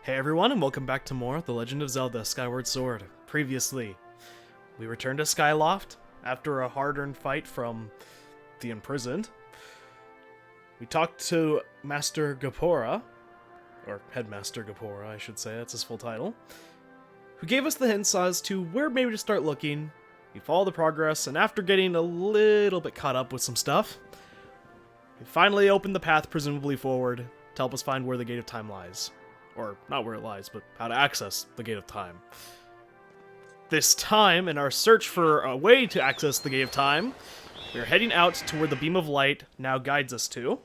Hey everyone, and welcome back to more The Legend of Zelda Skyward Sword. Previously, we returned to Skyloft after a hard-earned fight from the imprisoned. We talked to Master Gapora, or Headmaster Gapora, I should say, that's his full title, who gave us the hints as to where maybe to start looking. We followed the progress, and after getting a little bit caught up with some stuff, we finally opened the path presumably forward to help us find where the Gate of Time lies. Or, not where it lies, but how to access the Gate of Time. This time, in our search for a way to access the Gate of Time, we are heading out to where the Beam of Light now guides us to,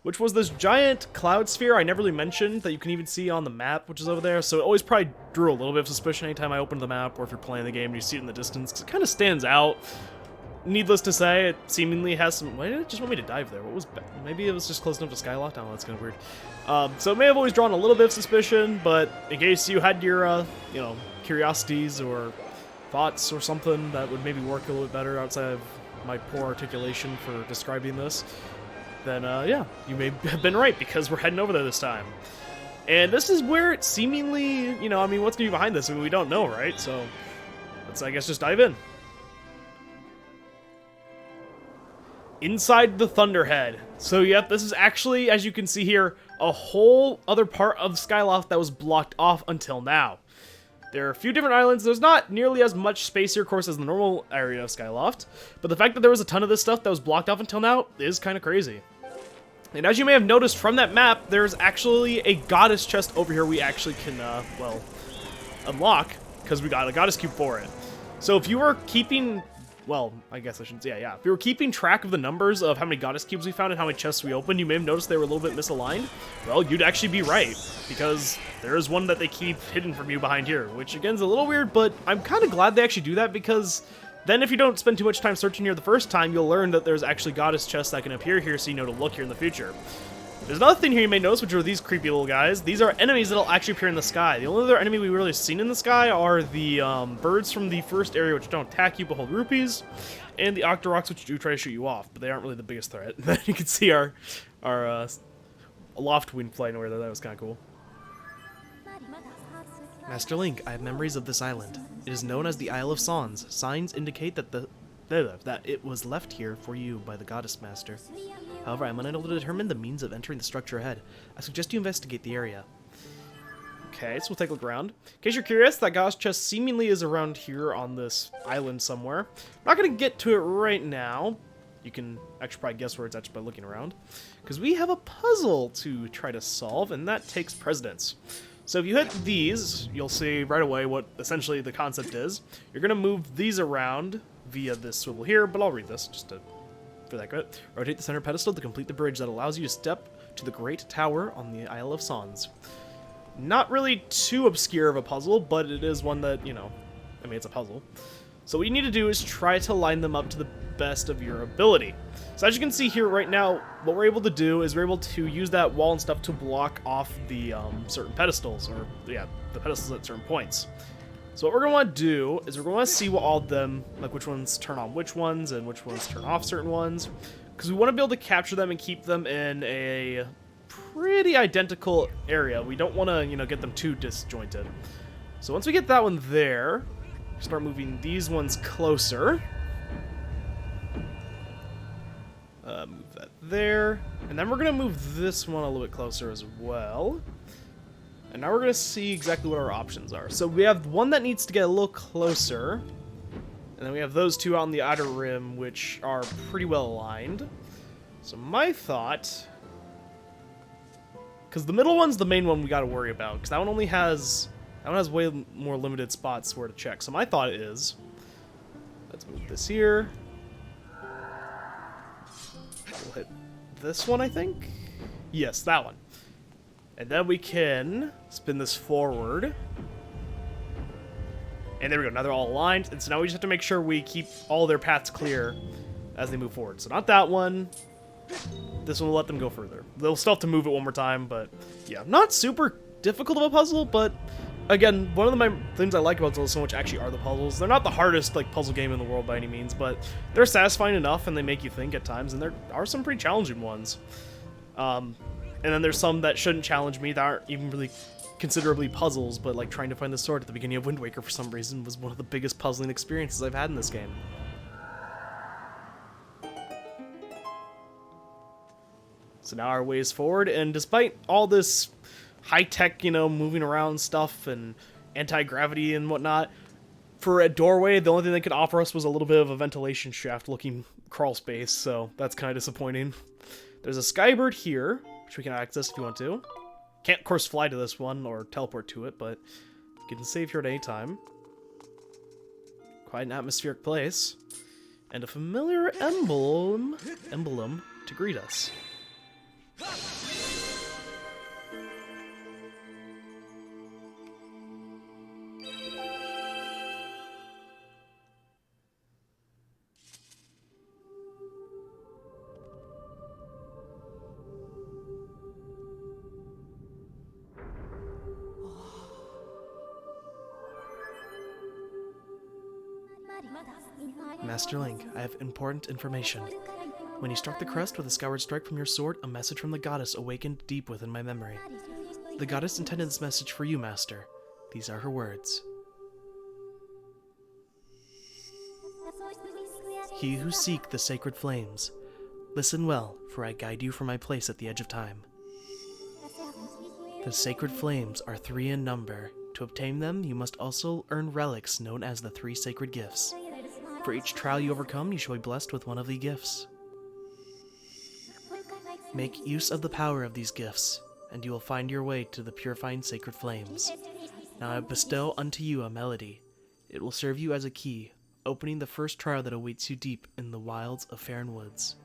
which was this giant cloud sphere I never really mentioned that you can even see on the map, which is over there, so it always probably drew a little bit of suspicion anytime I opened the map, or if you're playing the game and you see it in the distance, because it kind of stands out. Needless to say, it seemingly has some... Why did it just want me to dive there? What was... Maybe it was just close enough to Skyloft? I don't know, that's kind of weird. So it may have always drawn a little bit of suspicion, but in case you had your, curiosities or thoughts or something that would maybe work a little bit better outside of my poor articulation for describing this, then, yeah, you may have been right, because we're heading over there this time. And this is where it seemingly, what's going to be behind this? I mean, we don't know, right? So, let's, I guess, just dive in. Inside the Thunderhead. So yep, this is actually, as you can see here, a whole other part of Skyloft that was blocked off until now. There are a few different islands. There's not nearly as much space here, of course, as the normal area of Skyloft, but the fact that there was a ton of this stuff that was blocked off until now is kind of crazy. And as you may have noticed from that map, there's actually a goddess chest over here we actually can, unlock, because we got a goddess cube for it. So if you were keeping... Well, I guess I shouldn't say, yeah. If you were keeping track of the numbers of how many goddess cubes we found and how many chests we opened, you may have noticed they were a little bit misaligned. Well, you'd actually be right, because there is one that they keep hidden from you behind here, which again is a little weird, but I'm kind of glad they actually do that, because then if you don't spend too much time searching here the first time, you'll learn that there's actually goddess chests that can appear here, so you know to look here in the future. There's another thing here you may notice, which are these creepy little guys. These are enemies that'll actually appear in the sky. The only other enemy we've really seen in the sky are the birds from the first area, which don't attack you but hold rupees, and the Octoroks, which do try to shoot you off, but they aren't really the biggest threat. Then you can see our Loftwing flying over there. That was kind of cool. Master Link, I have memories of this island. It is known as the Isle of Sans. Signs indicate that that it was left here for you by the Goddess Master. However, I am unable to determine the means of entering the structure ahead. I suggest you investigate the area. Okay, so we'll take a look around. In case you're curious, that goddess chest seemingly is around here on this island somewhere. I'm not going to get to it right now. You can actually probably guess where it's at by looking around. Because we have a puzzle to try to solve, and that takes precedence. So if you hit these, you'll see right away what essentially the concept is. You're going to move these around via this swivel here, but I'll read this just to... for that good. Rotate the center pedestal to complete the bridge that allows you to step to the Great Tower on the Isle of Sans. Not really too obscure of a puzzle, but it is one that, it's a puzzle. So what you need to do is try to line them up to the best of your ability. So as you can see here right now, what we're able to do is we're able to use that wall and stuff to block off the certain pedestals, or yeah, the pedestals at certain points. So what we're going to want to do is we're going to want to see what all of them, like which ones turn on which ones and which ones turn off certain ones. Because we want to be able to capture them and keep them in a pretty identical area. We don't want to, get them too disjointed. So once we get that one there, start moving these ones closer. Move that there. And then we're going to move this one a little bit closer as well. And now we're going to see exactly what our options are. So we have one that needs to get a little closer. And then we have those two on the outer rim, which are pretty well aligned. So my thought... Because the middle one's the main one we got to worry about. Because that one only has... That one has way more limited spots where to check. So my thought is... Let's move this here. We'll hit this one, I think? Yes, that one. And then we can spin this forward. And there we go. Now they're all aligned. And so now we just have to make sure we keep all their paths clear as they move forward. So not that one. This one will let them go further. They'll still have to move it one more time, but yeah. Not super difficult of a puzzle, but again, one of the things I like about Zelda so much actually are the puzzles. They're not the hardest puzzle game in the world by any means, but they're satisfying enough and they make you think at times, and there are some pretty challenging ones. And then there's some that shouldn't challenge me that aren't even really considerably puzzles, but like trying to find the sword at the beginning of Wind Waker for some reason was one of the biggest puzzling experiences I've had in this game. So now our way is forward, and despite all this high-tech, you know, moving around stuff and anti-gravity and whatnot, for a doorway, the only thing they could offer us was a little bit of a ventilation shaft-looking crawl space, so that's kind of disappointing. There's a Skybird here, which we can access if you want to. Can't, of course, fly to this one or teleport to it, but you can save here at any time. Quite an atmospheric place. And a familiar emblem to greet us. Master Link, I have important information. When you struck the crest with a Skyward Strike from your sword, a message from the goddess awakened deep within my memory. The goddess intended this message for you, Master. These are her words. He who seek the sacred flames, listen well, for I guide you from my place at the edge of time. The sacred flames are 3 in number. To obtain them, you must also earn relics known as the 3 sacred gifts. For each trial you overcome, you shall be blessed with one of the gifts. Make use of the power of these gifts, and you will find your way to the purifying sacred flames. Now I bestow unto you a melody. It will serve you as a key, opening the first trial that awaits you deep in the wilds of Faron Woods.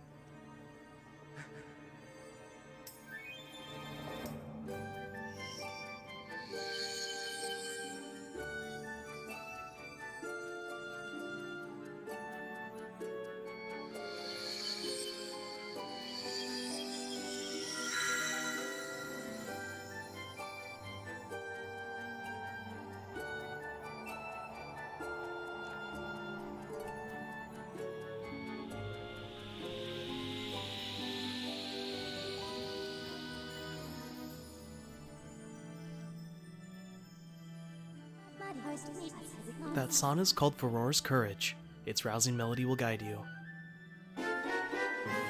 That song is called Farore's Courage. Its rousing melody will guide you.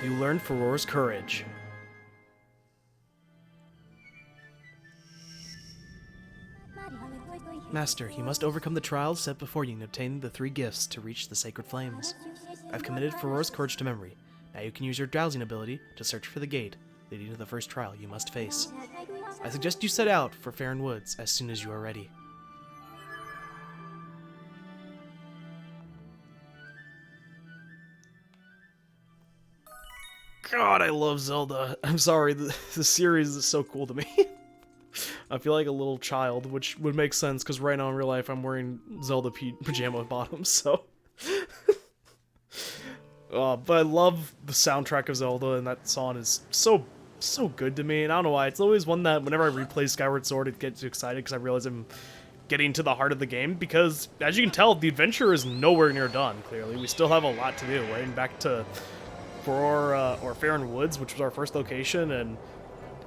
You learn Farore's Courage. Master, you must overcome the trials set before you and obtain the 3 gifts to reach the sacred flames. I've committed Farore's Courage to memory. Now you can use your dowsing ability to search for the gate leading to the first trial you must face. I suggest you set out for Faron Woods as soon as you are ready. God, I love Zelda. I'm sorry, the series is so cool to me. I feel like a little child, which would make sense, because right now in real life I'm wearing Zelda pajama bottoms, so... but I love the soundtrack of Zelda, and that song is so good to me, and I don't know why. It's always one that whenever I replay Skyward Sword, it gets excited, because I realize I'm getting to the heart of the game, because, as you can tell, the adventure is nowhere near done, clearly. We still have a lot to do. We're heading back to Faron Woods, which was our first location, and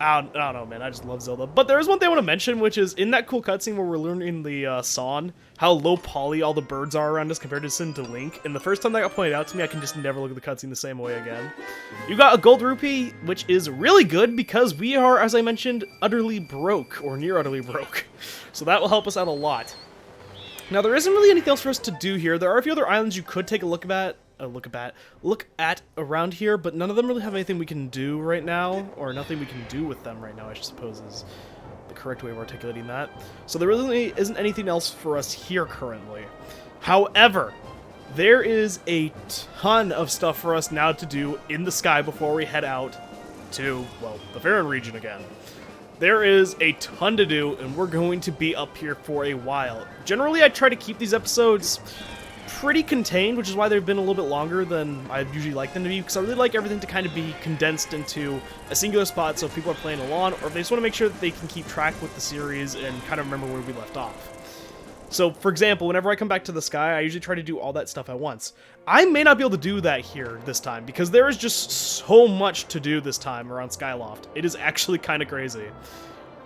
I don't know, man, I just love Zelda. But there is one thing I want to mention, which is in that cool cutscene where we're learning the song, how low poly all the birds are around us compared to Link, and the first time that got pointed out to me, I can just never look at the cutscene the same way again. You got a gold rupee, which is really good because we are, as I mentioned, utterly broke, or near utterly broke. So that will help us out a lot. Now, there isn't really anything else for us to do here. There are a few other islands you could take a look at around here, but none of them really have anything we can do right now, or nothing we can do with them right now, I suppose is the correct way of articulating that. So there really isn't anything else for us here currently. However, there is a ton of stuff for us now to do in the sky before we head out to, well, the Faron region again. There is a ton to do, and we're going to be up here for a while. Generally, I try to keep these episodes pretty contained, which is why they've been a little bit longer than I'd usually like them to be, because I really like everything to kind of be condensed into a singular spot, so if people are playing along, or if they just want to make sure that they can keep track with the series and kind of remember where we left off. So, for example, whenever I come back to the sky, I usually try to do all that stuff at once. I may not be able to do that here this time, because there is just so much to do this time around Skyloft. It is actually kind of crazy.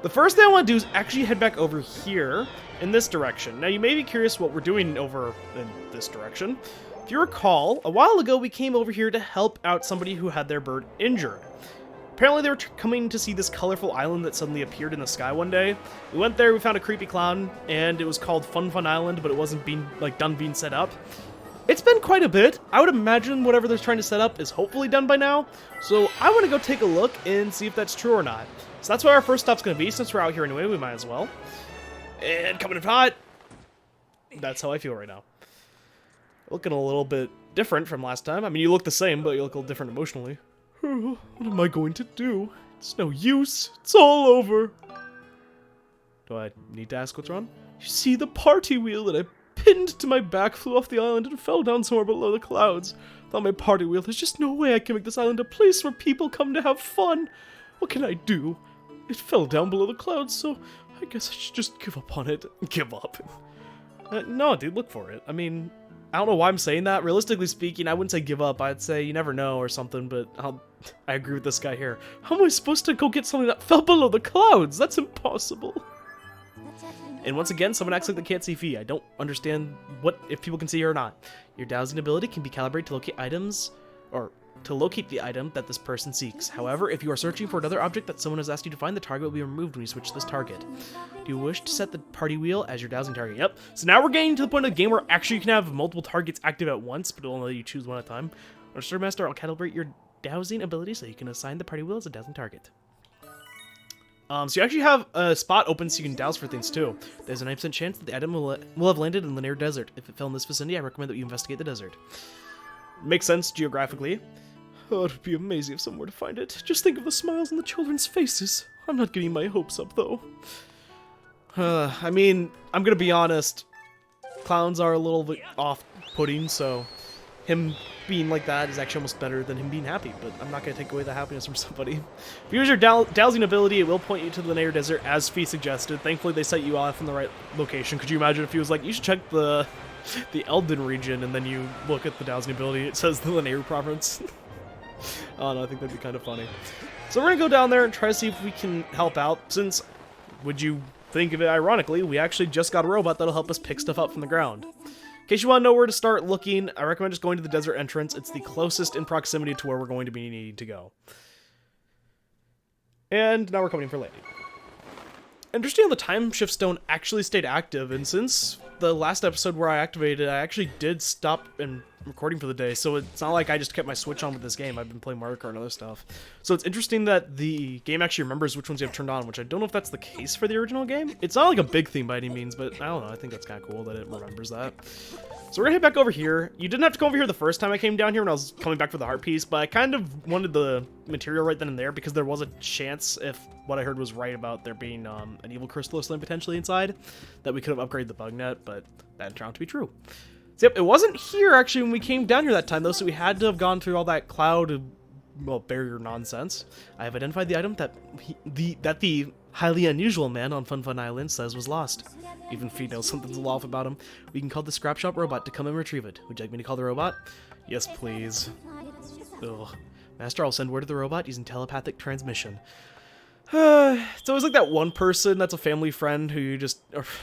The first thing I want to do is actually head back over here in this direction. Now, you may be curious what we're doing over in this direction. If you recall, a while ago we came over here to help out somebody who had their bird injured. Apparently they were coming to see this colorful island that suddenly appeared in the sky one day. We went there, we found a creepy clown, and it was called Fun Fun Island, but it wasn't done being set up. It's been quite a bit. I would imagine whatever they're trying to set up is hopefully done by now. So I want to go take a look and see if that's true or not. So that's where our first stop's going to be. Since we're out here anyway, we might as well. And coming in hot. That's how I feel right now. Looking a little bit different from last time. I mean, you look the same, but you look a little different emotionally. What am I going to do? It's no use. It's all over. Do I need to ask what's wrong? You see, the party wheel that I pinned to my back flew off the island and fell down somewhere below the clouds. Without my party wheel, there's just no way I can make this island a place where people come to have fun. What can I do? It fell down below the clouds, so I guess I should just give up on it. Give up. No, dude, look for it. I mean, I don't know why I'm saying that. Realistically speaking, I wouldn't say give up. I'd say you never know or something, but I agree with this guy here. How am I supposed to go get something that fell below the clouds? That's impossible. And once again, someone acts like they can't see Fee. I don't understand if people can see her or not. Your dowsing ability can be calibrated to locate items, or to locate the item that this person seeks. However, if you are searching for another object that someone has asked you to find, the target will be removed when you switch to this target. Do you wish to set the party wheel as your dowsing target? Yep. So now we're getting to the point of the game where actually you can have multiple targets active at once, but it'll only let you choose one at a time. Or Sword Master, I'll calibrate your dowsing ability so you can assign the party wheel as a dowsing target. So you actually have a spot open so you can douse for things too. There's a 9% chance that the item will have landed in the near desert. If it fell in this vicinity, I recommend that you investigate the desert. Makes sense geographically. Oh, it would be amazing if someone were to find it. Just think of the smiles on the children's faces. I'm not getting my hopes up, though. I mean, I'm gonna be honest. Clowns are a little bit off-putting, so him being like that is actually almost better than him being happy, but I'm not gonna take away the happiness from somebody. If you use your dowsing ability, it will point you to the Near Desert, as Fee suggested. Thankfully, they set you off in the right location. Could you imagine if he was like, you should check the Elden region, and then you look at the dowsing ability, it says the Lanayru province. Oh no, I think that'd be kind of funny. So we're gonna go down there and try to see if we can help out, since, would you think of it ironically, we actually just got a robot that'll help us pick stuff up from the ground. In case you want to know where to start looking, I recommend just going to the desert entrance. It's the closest in proximity to where we're going to be needing to go. And now we're coming in for landing. Interesting, the time shift stone actually stayed active, and since the last episode where I activated it, I actually did stop and recording for the day, so it's not like I just kept my Switch on with this game. I've been playing Mario Kart and other stuff. So it's interesting that the game actually remembers which ones you have turned on, which I don't know if that's the case for the original game. It's not like a big thing by any means, but I don't know, I think that's kind of cool that it remembers that. So we're gonna head back over here. You didn't have to come over here the first time I came down here when I was coming back for the heart piece, but I kind of wanted the material right then and there because there was a chance, if what I heard was right about there being an evil crystalline potentially inside, that we could have upgraded the bug net, but that turned out to be true. So, yep, it wasn't here actually when we came down here that time though, so we had to have gone through all that cloud, well, barrier nonsense. I have identified the item that the highly unusual man on Fun Fun Island says was lost. Even if he knows something's a little off about him, we can call the scrap shop robot to come and retrieve it. Would you like me to call the robot? Yes, please. Ugh. Master, I'll send word to the robot using telepathic transmission. It's always like that one person that's a family friend who you just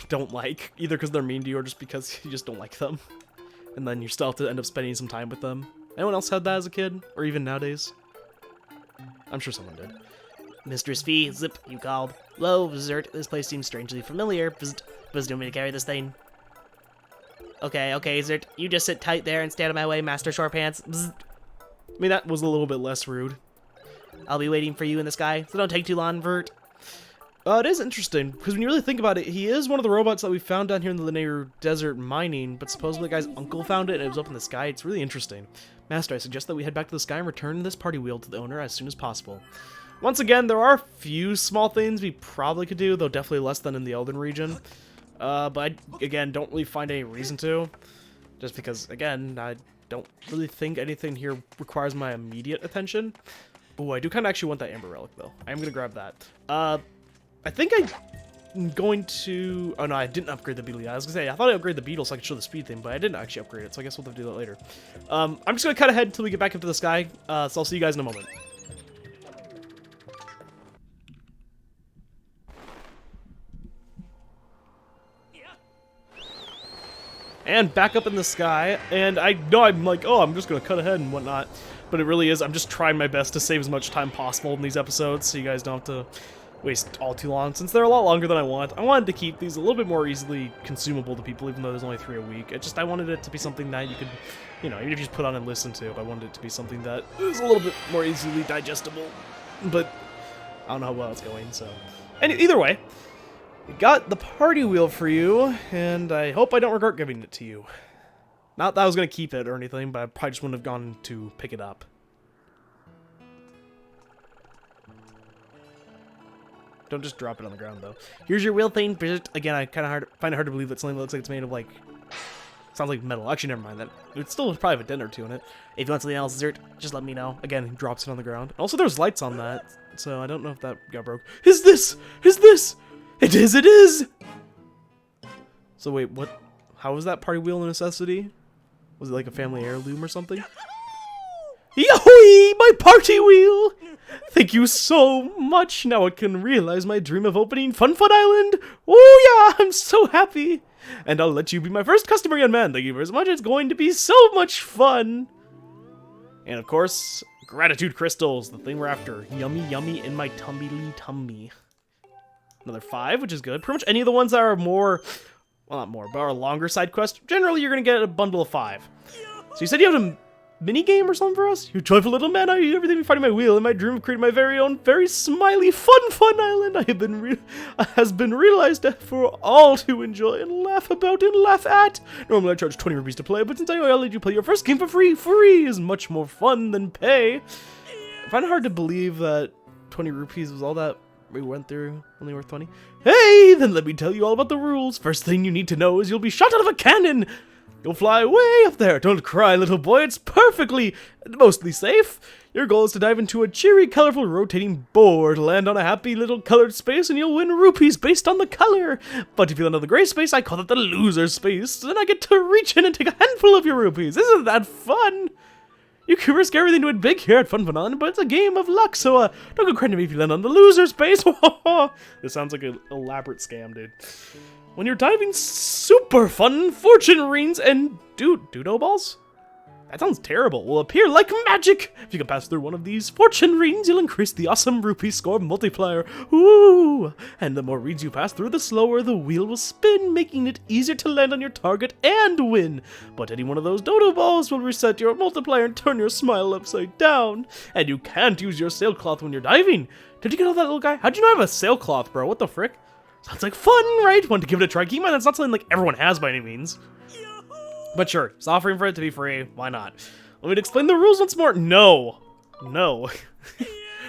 don't like, either because they're mean to you or just because you just don't like them. And then you still have to end up spending some time with them. Anyone else had that as a kid? Or even nowadays? I'm sure someone did. Mistress Fee, zip, you called. Hello, Zert, this place seems strangely familiar. Bzzzt, do you want me to carry this thing? Okay, Zert, you just sit tight there and stand in my way, Master Shortpants. Bzzzt. I mean, that was a little bit less rude. I'll be waiting for you in the sky, so don't take too long, Vert. It is interesting, because when you really think about it, he is one of the robots that we found down here in the Lanayru Desert mining, but supposedly the guy's uncle found it and it was up in the sky. It's really interesting. Master, I suggest that we head back to the sky and return this party wheel to the owner as soon as possible. Once again, there are a few small things we probably could do, though definitely less than in the Elden region. But I, again, don't really find any reason to, just because, again, I don't really think anything here requires my immediate attention. Oh, I do kind of actually want that Amber Relic, though. I am going to grab that. I think I going to... Oh, no, I didn't upgrade the beetle yet. I was going to say, I thought I upgraded the beetle so I could show the speed thing, but I didn't actually upgrade it, so I guess we'll have to do that later. I'm just going to cut ahead until we get back up to the sky, so I'll see you guys in a moment. And back up in the sky, and I know I'm like, oh, I'm just going to cut ahead and whatnot, but it really is, I'm just trying my best to save as much time possible in these episodes, so you guys don't have to waste all too long, since they're a lot longer than I want. I wanted to keep these a little bit more easily consumable to people, even though there's only 3 a week. I wanted it to be something that you could, you know, even if you just put on and listen to, I wanted it to be something that is a little bit more easily digestible, but I don't know how well it's going, so. And either way, we got the party wheel for you, and I hope I don't regret giving it to you. Not that I was going to keep it or anything, but I probably just wouldn't have gone to pick it up. Don't just drop it on the ground, though. Here's your wheel thing. Again, I kind of find it hard to believe that something that looks like it's made of, like... Sounds like metal. Actually, never mind that. It still probably have a dent or two in it. If you want something else, dessert, just let me know. Again, he drops it on the ground. Also, there's lights on that, so I don't know if that got broke. Is this? It is, it is! So wait, what? How was that party wheel a necessity? Was it like a family heirloom or something? Yahoo! My party wheel! Thank you so much! Now I can realize my dream of opening Fun Fun Island! Oh yeah, I'm so happy! And I'll let you be my first customer, young man. Thank you very much. It's going to be so much fun! And of course, gratitude crystals, the thing we're after. Yummy, yummy in my tummy. Another 5, which is good. Pretty much any of the ones that are more, well, not more, but are longer side quests, generally you're going to get a bundle of 5. So you said you have a mini game or something for us? You joyful little man, I eat everything you find in my wheel, and my dream of creating my very own, very smiley, fun island has been realized for all to enjoy and laugh about and laugh at. Normally I charge 20 rupees to play, but since I'll let you play your first game for free, free is much more fun than pay. I find it hard to believe that 20 rupees was all that we went through, only worth 20. Hey, then let me tell you all about the rules. First thing you need to know is you'll be shot out of a cannon. You'll fly way up there. Don't cry, little boy. It's perfectly, mostly safe. Your goal is to dive into a cheery, colorful, rotating board, land on a happy little colored space, and you'll win rupees based on the color. But if you land on the gray space, I call it the loser space. Then I get to reach in and take a handful of your rupees. Isn't that fun? You can risk everything to win big here at Fun Fun, but it's a game of luck, so don't go crying to me if you land on the loser space. This sounds like an elaborate scam, dude. When you're diving, super fun fortune rings and dodo balls? That sounds terrible. Will appear like magic. If you can pass through one of these fortune rings, you'll increase the awesome rupee score multiplier. Ooh! And the more rings you pass through, the slower the wheel will spin, making it easier to land on your target and win. But any one of those dodo balls will reset your multiplier and turn your smile upside down. And you can't use your sailcloth when you're diving. Did you get all that, little guy? How'd you know I have a sailcloth, bro? What the frick? Sounds like fun, right? Want to give it a try? Keep in mind, that's not something like everyone has by any means. But sure, it's offering for it to be free. Why not? Want me to explain the rules once more? No.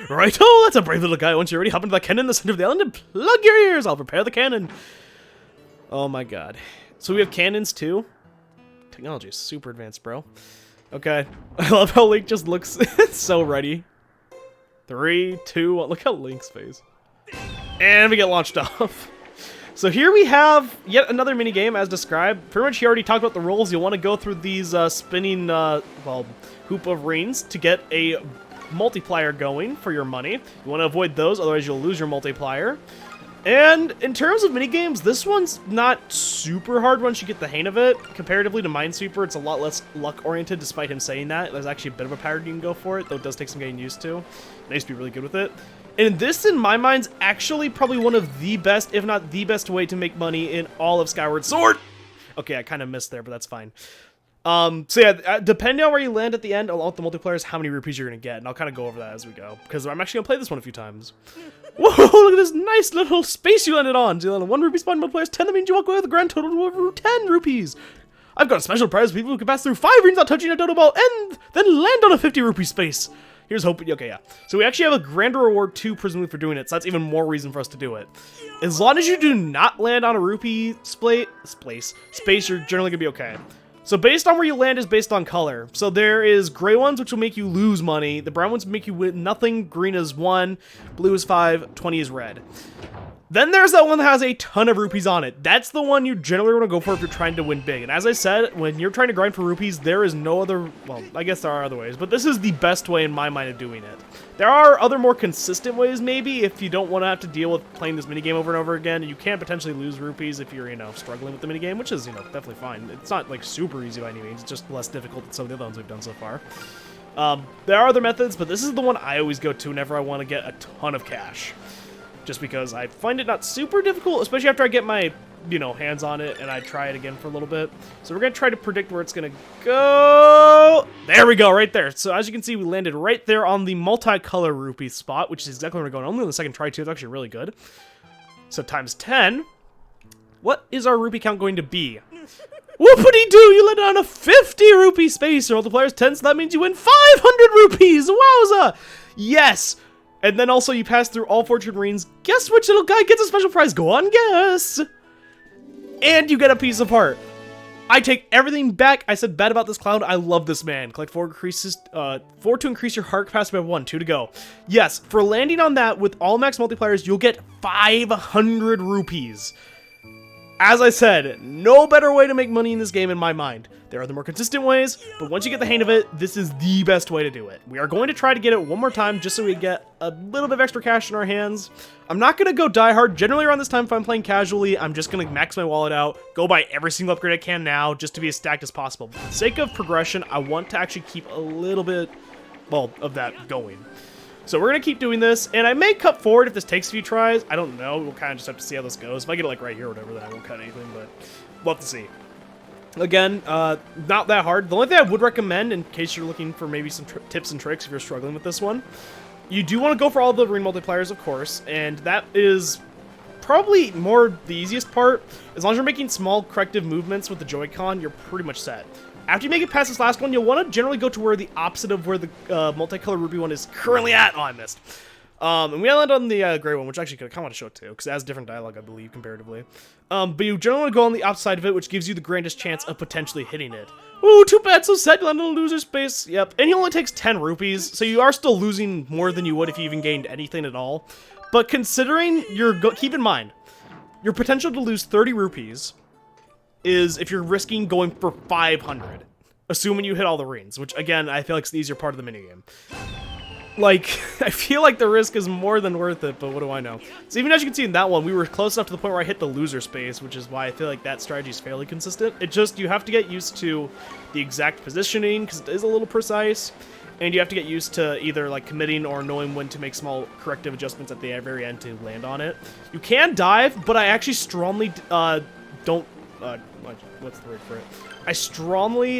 Righto, that's a brave little guy. Once you're ready, hop into the cannon in the center of the island and plug your ears. I'll prepare the cannon. Oh my god. So we have cannons too? Technology is super advanced, bro. Okay. I love how Link just looks so ready. 3, 2, 1. Look how Link's face. And we get launched off. So here we have yet another minigame as described. Pretty much he already talked about the rules. You'll want to go through these spinning, well, hoop of rings to get a multiplier going for your money. You want to avoid those, otherwise you'll lose your multiplier. And in terms of minigames, this one's not super hard once you get the hang of it. Comparatively to Minesweeper, it's a lot less luck-oriented, despite him saying that. There's actually a bit of a pattern you can go for it, though it does take some getting used to. I used to be really good with it. And this, in my mind, is actually probably one of the best, if not the best way to make money in all of Skyward Sword. Okay, I kind of missed there, but that's fine. So yeah, depending on where you land at the end, along with the multiplier, is how many rupees you're going to get. And I'll kind of go over that as we go, because I'm actually going to play this one a few times. Whoa, look at this nice little space you landed on. So you landed on 1 rupee spot, multiplier is 10. That means you walk away with a grand total of 10 rupees. I've got a special prize for people who can pass through 5 rings without touching a dodo ball and then land on a 50 rupee space. Here's hoping. Okay, yeah. So we actually have a grander reward too, presumably for doing it. So that's even more reason for us to do it. As long as you do not land on a rupee space, you're generally gonna be okay. So based on where you land is based on color. So there is gray ones, which will make you lose money. The brown ones make you win nothing. Green is 1, blue is 5, 20 is red. Then there's that one that has a ton of rupees on it. That's the one you generally want to go for if you're trying to win big. And as I said, when you're trying to grind for rupees, there is no other, well, I guess there are other ways, but this is the best way in my mind of doing it. There are other more consistent ways maybe if you don't want to have to deal with playing this minigame over and over again. You can potentially lose rupees if you're, struggling with the minigame, which is, definitely fine. It's not like super easy by any means, it's just less difficult than some of the other ones we've done so far. There are other methods, but this is the one I always go to whenever I want to get a ton of cash. Just because I find it not super difficult, especially after I get my, hands on it and I try it again for a little bit. So we're going to try to predict where it's going to go. There we go, right there. So as you can see, we landed right there on the multicolor rupee spot, which is exactly where we're going. Only on the second try, too. It's actually really good. So times 10. What is our rupee count going to be? Whoopity-doo, you landed on a 50 rupee space. Your multiplier is 10, so that means you win 500 rupees. Wowza. Yes. And then also you pass through all fortune rings. Guess which little guy gets a special prize? Go on, guess. And you get a piece of heart. I take everything back I said bad about this clown. I love this man. Collect 4 to increase your heart capacity by 1. 2 to go. Yes, for landing on that with all max multipliers, you'll get 500 rupees. As I said, no better way to make money in this game in my mind. There are the more consistent ways, but once you get the hang of it, this is the best way to do it. We are going to try to get it one more time just so we get a little bit of extra cash in our hands. I'm not going to go die hard. Generally around this time, if I'm playing casually, I'm just going to max my wallet out, go buy every single upgrade I can now just to be as stacked as possible. For the sake of progression, I want to actually keep a little bit, well, of that going. So we're going to keep doing this, and I may cut forward if this takes a few tries. I don't know. We'll kind of just have to see how this goes. If I get it like right here or whatever, then I won't cut anything, but we'll have to see. Again, not that hard. The only thing I would recommend, in case you're looking for maybe some tips and tricks if you're struggling with this one, you do want to go for all the ring multipliers, of course, and that is probably more the easiest part. As long as you're making small corrective movements with the Joy-Con, you're pretty much set. After you make it past this last one, you'll want to generally go to where the opposite of where the multicolor rupee one is currently at. Oh, I missed. And we landed on the gray one, which actually I kind of want to show it too, because it has different dialogue, I believe, comparatively. But you generally want to go on the outside of it, which gives you the grandest chance of potentially hitting it. Ooh, too bad, so sad you landed on a loser space. Yep, and he only takes 10 rupees, so you are still losing more than you would if you even gained anything at all. But considering keep in mind, your potential to lose 30 rupees is if you're risking going for 500, assuming you hit all the rings, which again, I feel like is the easier part of the minigame. Like, I feel like the risk is more than worth it, but what do I know? So even as you can see in that one, we were close enough to the point where I hit the loser space, which is why I feel like that strategy is fairly consistent. It just, you have to get used to the exact positioning, because it is a little precise, and you have to get used to either like committing or knowing when to make small corrective adjustments at the very end to land on it. You can dive, but I actually strongly don't... what's the word for it? I strongly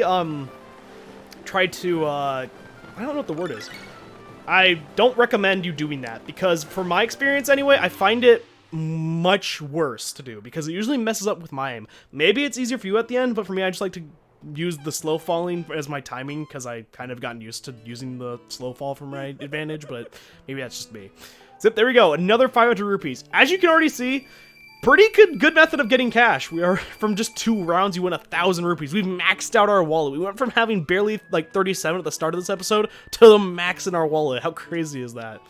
try to I don't know what the word is. I don't recommend you doing that because from my experience anyway, I find it much worse to do because it usually messes up with my aim. Maybe it's easier for you at the end, but for me I just like to use the slow falling as my timing because I kind of gotten used to using the slow fall for my advantage, but maybe that's just me. So there we go, another 500 rupees. As you can already see, pretty good method of getting cash. We are, from just 2 rounds, you win 1,000 rupees. We've maxed out our wallet. We went from having barely like 37 at the start of this episode to the max in our wallet. How crazy is that?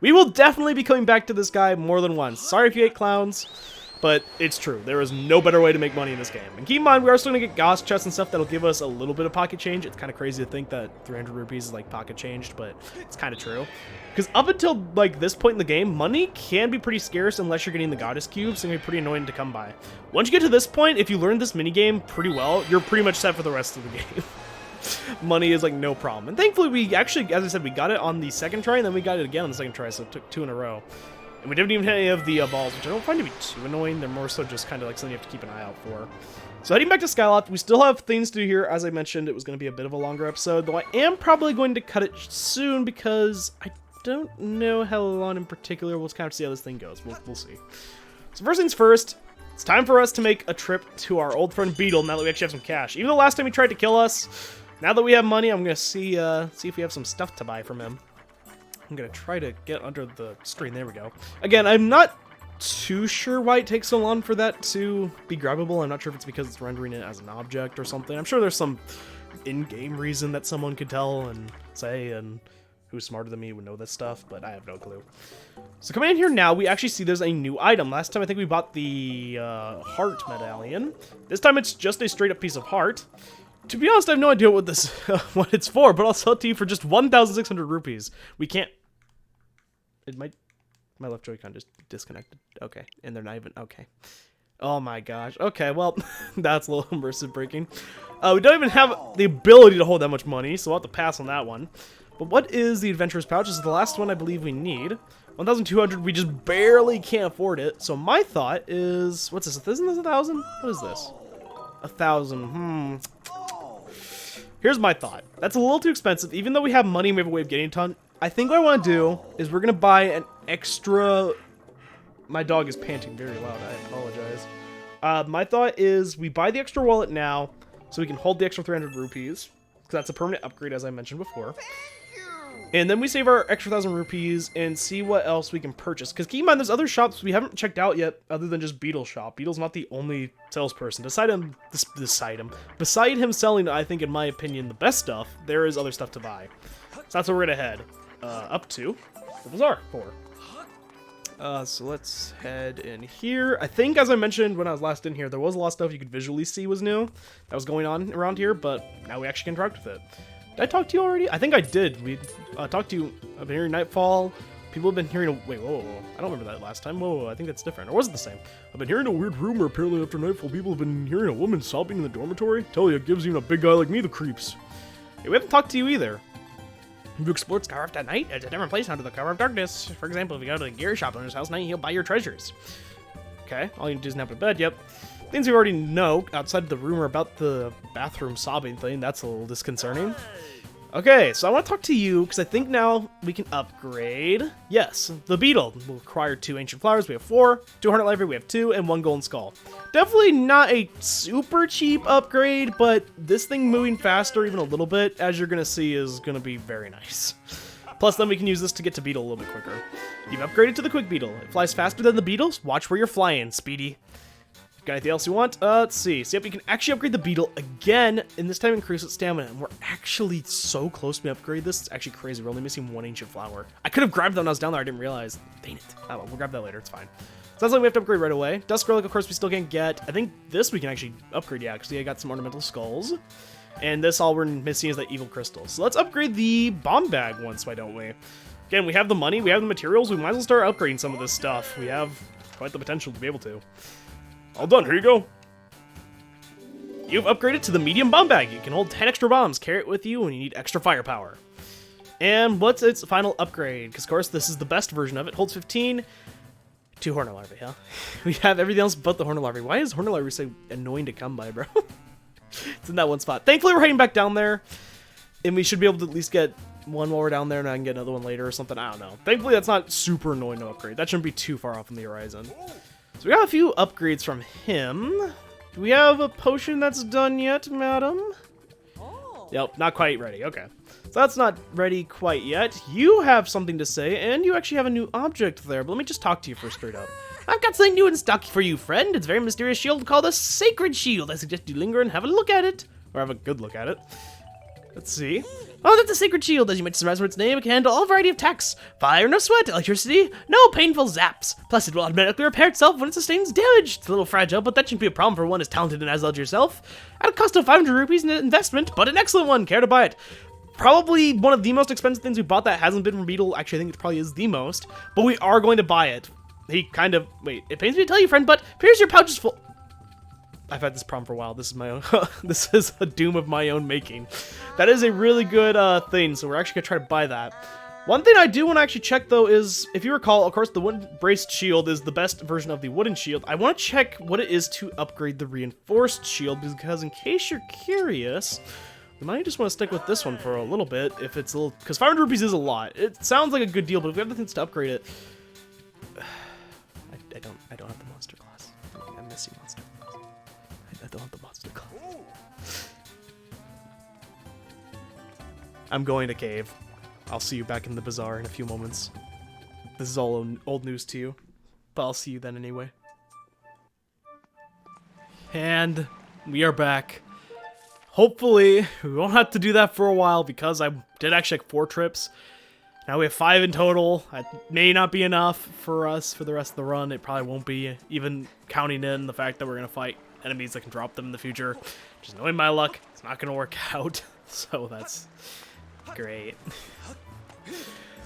We will definitely be coming back to this guy more than once. Sorry if you hate clowns, but it's true. There is no better way to make money in this game. And keep in mind, we are still going to get Gauss chests and stuff that'll give us a little bit of pocket change. It's kind of crazy to think that 300 rupees is like pocket changed, but it's kind of true. Because up until like this point in the game, money can be pretty scarce unless you're getting the goddess cubes, and it can be pretty annoying to come by. Once you get to this point, if you learn this minigame pretty well, you're pretty much set for the rest of the game. Money is like no problem. And thankfully we actually, as I said, we got it on the second try, and then we got it again on the second try, so it took 2 in a row. And we didn't even hit any of the balls, which I don't find to be too annoying. They're more so just kind of like something you have to keep an eye out for. So heading back to Skyloft, we still have things to do here. As I mentioned, it was going to be a bit of a longer episode, though I am probably going to cut it soon because I don't know how long in particular. We'll just kind of see how this thing goes. We'll see. So first things first, it's time for us to make a trip to our old friend Beetle now that we actually have some cash. Even though last time he tried to kill us, now that we have money, I'm going to see if we have some stuff to buy from him. I'm going to try to get under the screen. There we go. Again, I'm not too sure why it takes so long for that to be grabbable. I'm not sure if it's because it's rendering it as an object or something. I'm sure there's some in-game reason that someone could tell and say, and who's smarter than me would know this stuff, but I have no clue. So coming in here now, we actually see there's a new item. Last time I think we bought the heart medallion. This time it's just a straight up piece of heart. To be honest, I have no idea what this what it's for, but I'll sell it to you for just 1,600 rupees. We can't... It might... My left Joy-Con just disconnected. Okay, and they're not even... Okay. Oh my gosh. Okay, well, that's a little immersive breaking. We don't even have the ability to hold that much money, so we'll have to pass on that one. But what is the Adventurer's Pouch? This is the last one I believe we need. 1,200, we just barely can't afford it. So my thought is... What's this? Isn't this 1,000? What is this? 1,000. Here's my thought. That's a little too expensive. Even though we have money and we have a way of getting a ton, I think what I want to do is we're going to buy an extra... My dog is panting very loud. I apologize. My thought is we buy the extra wallet now so we can hold the extra 300 rupees. Because that's a permanent upgrade, as I mentioned before. And then we save our extra 1,000 rupees and see what else we can purchase. Because keep in mind, there's other shops we haven't checked out yet other than just Beetle's shop. Beetle's not the only salesperson. Beside him selling, I think, in my opinion, the best stuff, there is other stuff to buy. So that's what we're going to head up to the bazaar for. So let's head in here. I think, as I mentioned when I was last in here, there was a lot of stuff you could visually see was new that was going on around here, but now we actually can interact with it. Did I talk to you already? I think I did. We talked to you. I've been hearing Nightfall. People have been hearing wait, whoa. I don't remember that last time. Whoa, I think that's different. Or was it the same? I've been hearing a weird rumor. Apparently after Nightfall, people have been hearing a woman sobbing in the dormitory. Tell you, it gives even a big guy like me the creeps. Hey, we haven't talked to you either. Have you explored Skyward at night? It's a different place under the cover of darkness. For example, if you go to the gear shop owner's house at night, he'll buy your treasures. Okay, all you need to do is nap in bed. Yep. Things we already know, outside of the rumor about the bathroom sobbing thing, that's a little disconcerting. Okay, so I want to talk to you, because I think now we can upgrade. Yes, the beetle will require 2 ancient flowers. We have 4, 2 heart library, we have 2, and 1 golden skull. Definitely not a super cheap upgrade, but this thing moving faster even a little bit, as you're going to see, is going to be very nice. Plus, then we can use this to get to beetle a little bit quicker. You've upgraded to the quick beetle. It flies faster than the beetles. Watch where you're flying, Speedy. Got anything else you want? Let's see. So, yep, you can actually upgrade the beetle again, and this time increase its stamina. And we're actually so close to upgrade this. It's actually crazy. We're only missing 1 ancient flower. I could have grabbed that when I was down there. I didn't realize. Dang it. Oh, well, we'll grab that later. It's fine. Sounds like we have to upgrade right away. Dusk Relic, of course, we still can't get. I think this we can actually upgrade, yeah, because I got some ornamental skulls. And this all we're missing is that evil crystal. So let's upgrade the bomb bag once, why don't we? Again, we have the money, we have the materials. We might as well start upgrading some of this stuff. We have quite the potential to be able to. All done. Here you go. You've upgraded to the medium bomb bag. You can hold 10 extra bombs. Carry it with you when you need extra firepower. And what's its final upgrade? Because, of course, this is the best version of it. Holds 15. 2 hornet larvae, huh? We have everything else but the hornet larvae. Why is hornet larvae so annoying to come by, bro? It's in that one spot. Thankfully, we're heading back down there. And we should be able to at least get one while we're down there, and I can get another one later or something. I don't know. Thankfully, that's not super annoying to upgrade. That shouldn't be too far off on the horizon. So we got a few upgrades from him. Do we have a potion that's done yet, madam? Yep, not quite ready. Okay. So that's not ready quite yet. You have something to say, and you actually have a new object there, but let me just talk to you first straight up. I've got something new in stock for you, friend. It's a very mysterious shield called a Sacred Shield. I suggest you linger and have a look at it. Or have a good look at it. Let's see. Oh, that's a Sacred Shield. As you might surmise from its name, it can handle all variety of attacks. Fire, no sweat. Electricity, no painful zaps. Plus, it will automatically repair itself when it sustains damage. It's a little fragile, but that shouldn't be a problem for one as talented and agile as yourself. At a cost of 500 rupees in investment, but an excellent one. Care to buy it? Probably one of the most expensive things we bought that hasn't been from Beetle. Actually, I think it probably is the most. But we are going to buy it. He kind of... Wait, it pains me to tell you, friend, but here's your pouch is full... I've had this problem for a while. This is my own... this is a doom of my own making. That is a really good thing, so we're actually going to try to buy that. One thing I do want to actually check, though, is... If you recall, of course, the wooden braced shield is the best version of the wooden shield. I want to check what it is to upgrade the reinforced shield, because in case you're curious... We might just want to stick with this one for a little bit, if it's a little... Because 500 rupees is a lot. It sounds like a good deal, but if we have the things to upgrade it... I don't have the monster class. I miss you, monster class. I don't have the monster class. I'm going to cave. I'll see you back in the bazaar in a few moments. This is all old news to you, but I'll see you then anyway. And we are back. Hopefully, we won't have to do that for a while because I did actually like 4 trips. Now we have 5 in total. That may not be enough for us for the rest of the run. It probably won't be, even counting in the fact that we're going to fight enemies that can drop them in the future. Just knowing my luck, it's not going to work out. So that's great.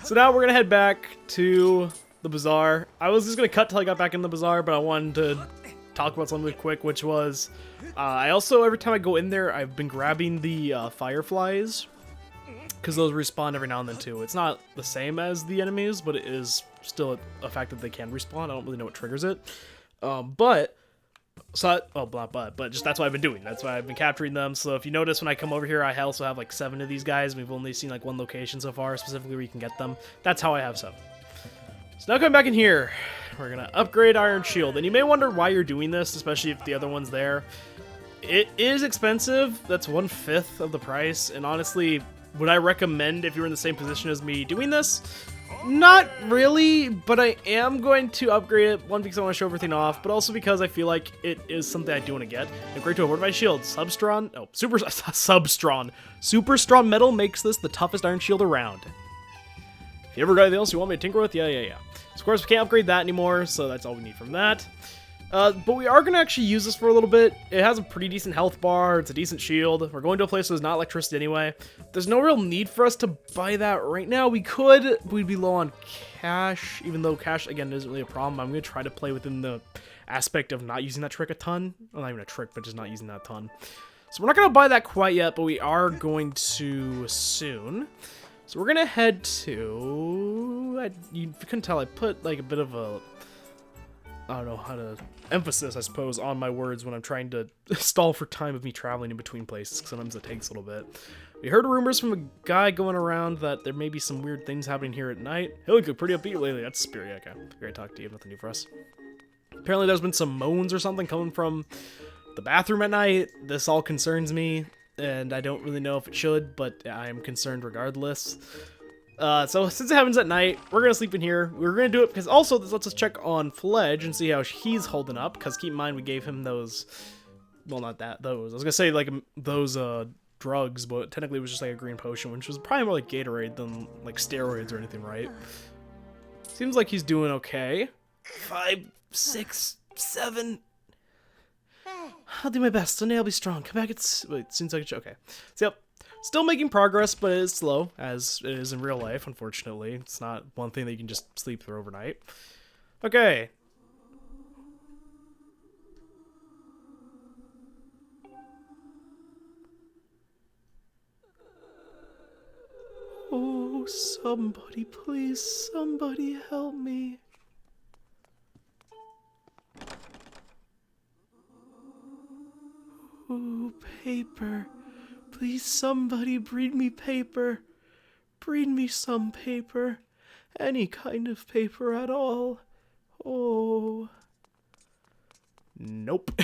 So now we're going to head back to the bazaar. I was just going to cut till I got back in the bazaar, but I wanted to talk about something quick, which was I also, every time I go in there, I've been grabbing the fireflies, because those respawn every now and then too. It's not the same as the enemies, but it is still a fact that they can respawn. I don't really know what triggers it. But just that's what I've been doing. That's why I've been capturing them. So if you notice when I come over here, I also have like 7 of these guys. We've only seen like 1 location so far, specifically where you can get them. That's how I have 7. So now coming back in here, we're gonna upgrade Iron Shield. And you may wonder why you're doing this, especially if the other one's there. It is expensive. That's 1/5 of the price. And honestly, would I recommend, if you're in the same position as me, doing this? Not really, but I am going to upgrade it. 1, because I want to show everything off, but also because I feel like it is something I do want to get. Upgrade to a fortified shield. Super strong metal makes this the toughest iron shield around. If you ever got anything else you want me to tinker with? Yeah. So of course, we can't upgrade that anymore, so that's all we need from that. But we are going to actually use this for a little bit. It has a pretty decent health bar. It's a decent shield. We're going to a place where there's not electricity anyway. There's no real need for us to buy that right now. We could, but we'd be low on cash, even though cash, again, isn't really a problem. I'm going to try to play within the aspect of not using that trick a ton. Well, not even a trick, but just not using that a ton. So we're not going to buy that quite yet, but we are going to soon. So we're going to head to... you couldn't tell, I put like a bit of a... I don't know how to emphasis, I suppose, on my words when I'm trying to stall for time of me traveling in between places, because sometimes it takes a little bit. We heard rumors from a guy going around that there may be some weird things happening here at night. He looked pretty upbeat lately. That's Spirit. Okay, great to talk to you. Nothing new for us. Apparently there's been some moans or something coming from the bathroom at night. This all concerns me, and I don't really know if it should, but I am concerned regardless. So since it happens at night, we're going to sleep in here. We're going to do it because also this lets us check on Fledge and see how he's holding up. Because keep in mind, we gave him those, well, not that, those. I was going to say like those drugs, but technically it was just like a green potion, which was probably more like Gatorade than like steroids or anything, right? Seems like he's doing okay. 5, 6, 7. I'll do my best. Someday I'll be strong. Come back. Wait, seems like it's okay. So yep. Still making progress, but it is slow, as it is in real life, unfortunately. It's not one thing that you can just sleep through overnight. Okay. Oh, somebody, please, somebody help me. Ooh, paper. Please, somebody, breed me paper. Breed me some paper. Any kind of paper at all. Oh. Nope.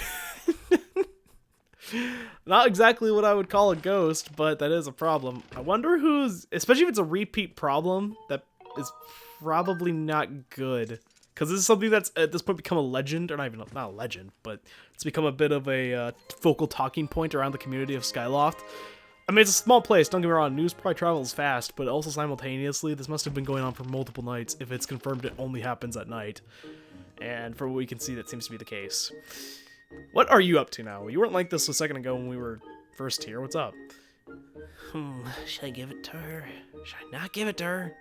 Not exactly what I would call a ghost, but that is a problem. I wonder who's... especially if it's a repeat problem, that is probably not good. Because this is something that's at this point become a legend, or not a legend, but it's become a bit of a focal talking point around the community of Skyloft. I mean, it's a small place, don't get me wrong, news probably travels fast, but also simultaneously, this must have been going on for multiple nights if it's confirmed it only happens at night. And from what we can see, that seems to be the case. What are you up to now? You weren't like this a second ago when we were first here. What's up? Should I give it to her? Should I not give it to her?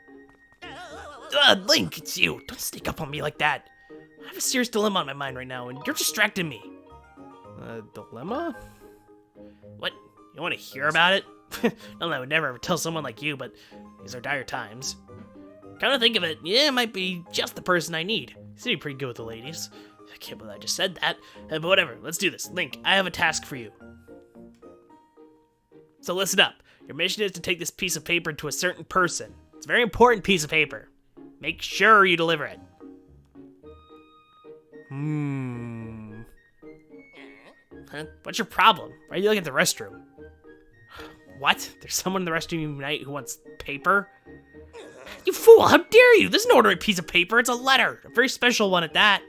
Link, it's you. Don't sneak up on me like that. I have a serious dilemma on my mind right now, and you're distracting me. Dilemma? What? You want to hear about it? No, I would never ever tell someone like you, but these are dire times. Come to think of it, yeah, it might be just the person I need. You seem to be pretty good with the ladies. I can't believe I just said that. But whatever, let's do this. Link, I have a task for you. So listen up. Your mission is to take this piece of paper to a certain person. It's a very important piece of paper. Make sure you deliver it. Huh? What's your problem? Why are you looking at the restroom? What? There's someone in the restroom tonight who wants paper? You fool! How dare you? This is no ordinary piece of paper. It's a letter. A very special one at that.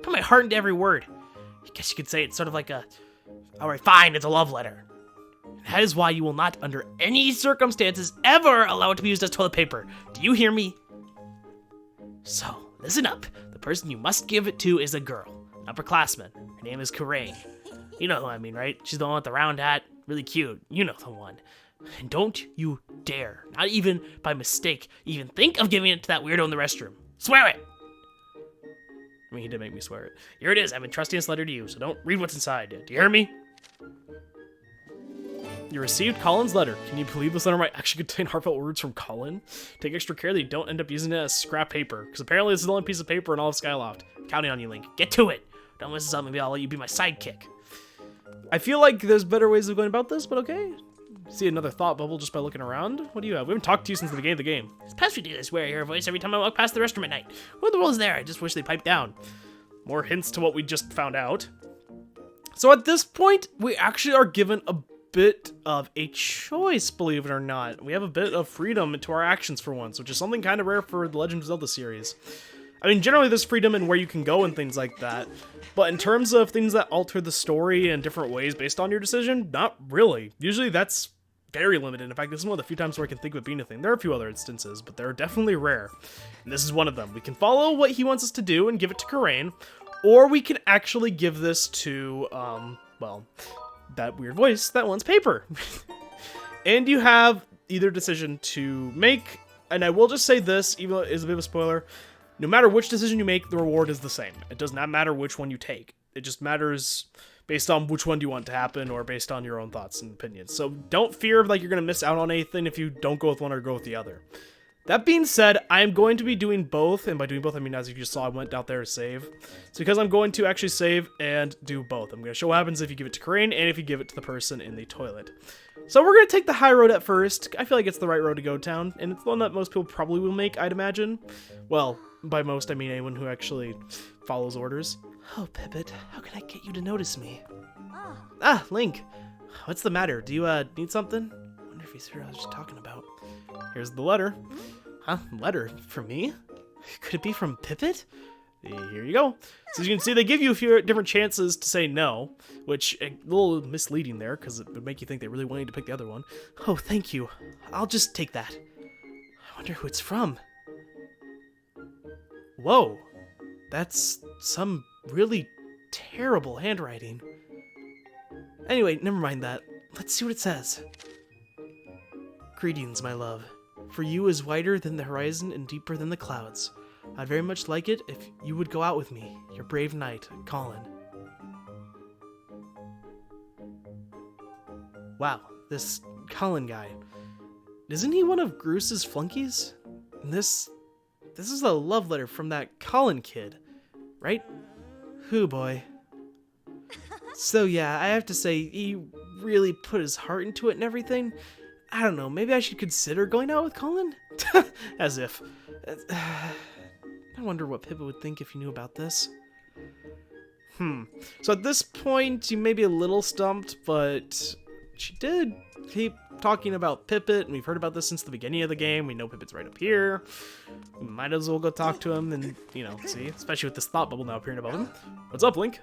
Put my heart into every word. I guess you could say it's sort of like a... Alright, fine. It's a love letter. And that is why you will not, under any circumstances, ever allow it to be used as toilet paper. Do you hear me? So, listen up. The person you must give it to is a girl. Upperclassman. Her name is Karain. You know who I mean, right? She's the one with the round hat. Really cute. You know the one. And don't you dare, not even by mistake, even think of giving it to that weirdo in the restroom. Swear it! I mean, he did make me swear it. Here it is. I've been trusting this letter to you, so don't read what's inside. Do you hear me? You received Colin's letter. Can you believe this letter might actually contain heartfelt words from Colin? Take extra care that you don't end up using it as scrap paper, because apparently this is the only piece of paper in all of Skyloft. I'm counting on you, Link. Get to it! Don't mess this up, maybe I'll let you be my sidekick. I feel like there's better ways of going about this, but okay. See another thought bubble just by looking around? What do you have? We haven't talked to you since the beginning of the game. It's past ridiculous where I hear a voice every time I walk past the restroom at night. What in the world is there? I just wish they piped down. More hints to what we just found out. So at this point, we actually are given a bit of a choice, believe it or not. We have a bit of freedom into our actions for once, which is something kind of rare for the Legend of Zelda series. I mean, generally there's freedom in where you can go and things like that, but in terms of things that alter the story in different ways based on your decision, not really. Usually that's very limited. In fact, this is one of the few times where I can think of it being a thing. There are a few other instances, but they're definitely rare. And this is one of them. We can follow what he wants us to do and give it to Karain, or we can actually give this to, well, that weird voice that wants paper. And you have either decision to make, and I will just say this, even though it is a bit of a spoiler, no matter which decision you make, the reward is the same. It does not matter which one you take. It just matters based on which one do you want to happen or based on your own thoughts and opinions. So don't fear like you're going to miss out on anything if you don't go with one or go with the other. That being said, I am going to be doing both, and by doing both, I mean, as you just saw, I went out there to save. It's because I'm going to actually save and do both. I'm going to show what happens if you give it to Karain and if you give it to the person in the toilet. So we're going to take the high road at first. I feel like it's the right road to go down, and it's the one that most people probably will make, I'd imagine. Well, by most, I mean anyone who actually follows orders. Oh, Pippet, how can I get you to notice me? Ah, Link. What's the matter? Do you, need something? I wonder if he's here I was just talking about. Here's the letter. Huh? Letter? From me? Could it be from Pippet? Here you go. So as you can see, they give you a few different chances to say no, which a little misleading there, because it would make you think they really wanted to pick the other one. Oh, thank you. I'll just take that. I wonder who it's from. Whoa. That's some really terrible handwriting. Anyway, never mind that. Let's see what it says. Greetings, my love. For you is wider than the horizon and deeper than the clouds. I'd very much like it if you would go out with me, your brave knight, Colin. Wow, this Colin guy. Isn't he one of Groos's flunkies? And this is a love letter from that Colin kid, right? Hoo boy. So yeah, I have to say, he really put his heart into it and everything. I don't know, maybe I should consider going out with Colin? As if. I wonder what Pippa would think if he knew about this. So at this point, you may be a little stumped, but she did keep talking about Pippet, and we've heard about this since the beginning of the game. We know Pippet's right up here. We might as well go talk to him and, you know, see, especially with this thought bubble now appearing above him. What's up, Link?